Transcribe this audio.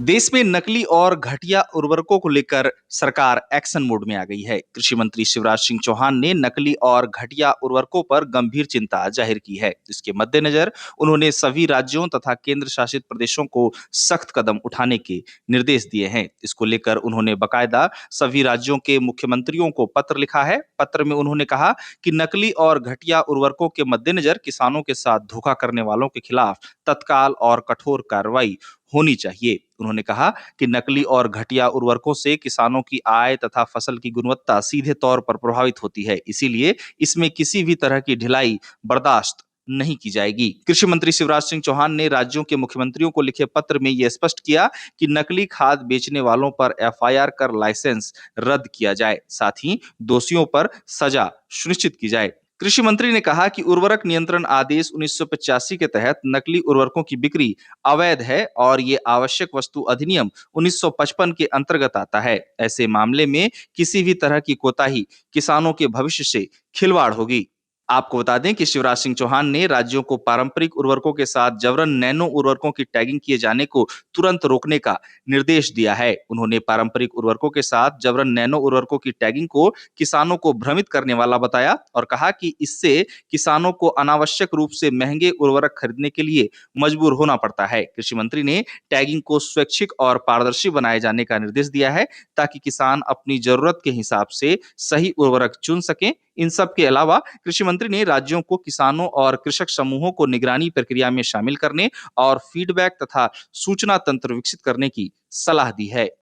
देश में नकली और घटिया उर्वरकों को लेकर सरकार एक्शन मोड में आ गई है। कृषि मंत्री शिवराज सिंह चौहान ने नकली और घटिया उर्वरकों पर गंभीर चिंता जाहिर की है। इसके मद्देनजर उन्होंने सभी राज्यों तथा केंद्र शासित प्रदेशों को सख्त कदम उठाने के निर्देश दिए हैं। इसको लेकर उन्होंने बाकायदा सभी राज्यों के मुख्यमंत्रियों को पत्र लिखा है। पत्र में उन्होंने कहा कि नकली और घटिया उर्वरकों के मद्देनजर किसानों के साथ धोखा करने वालों के खिलाफ तत्काल और कठोर कार्रवाई होनी चाहिए। उन्होंने कहा कि नकली और घटिया उर्वरकों से किसानों की आय तथा फसल की गुणवत्ता सीधे तौर पर प्रभावित होती है, इसीलिए इसमें किसी भी तरह की ढिलाई बर्दाश्त नहीं की जाएगी। कृषि मंत्री शिवराज सिंह चौहान ने राज्यों के मुख्यमंत्रियों को लिखे पत्र में यह स्पष्ट किया कि नकली खाद बेचने वालों पर एफआईआर कर लाइसेंस रद्द किया जाए, साथ ही दोषियों पर सजा सुनिश्चित की जाए। कृषि मंत्री ने कहा कि उर्वरक नियंत्रण आदेश 1985 के तहत नकली उर्वरकों की बिक्री अवैध है और ये आवश्यक वस्तु अधिनियम 1955 के अंतर्गत आता है। ऐसे मामले में किसी भी तरह की कोताही किसानों के भविष्य से खिलवाड़ होगी। आपको बता दें कि शिवराज सिंह चौहान ने राज्यों को पारंपरिक उर्वरकों के साथ जबरन नैनो उर्वरकों की टैगिंग किए जाने को तुरंत रोकने का निर्देश दिया है। उन्होंने पारंपरिक उर्वरकों के साथ जबरन नैनो उर्वरकों की टैगिंग को किसानों को भ्रमित करने वाला बताया और कहा कि इससे किसानों को अनावश्यक रूप से महंगे उर्वरक खरीदने के लिए मजबूर होना पड़ता है। कृषि मंत्री ने टैगिंग को स्वैच्छिक और पारदर्शी बनाए जाने का निर्देश दिया है ताकि किसान अपनी जरूरत के हिसाब से सही उर्वरक चुन सकें। इन सब के अलावा कृषि मंत्री ने राज्यों को किसानों और कृषक समूहों को निगरानी प्रक्रिया में शामिल करने और फीडबैक तथा सूचना तंत्र विकसित करने की सलाह दी है।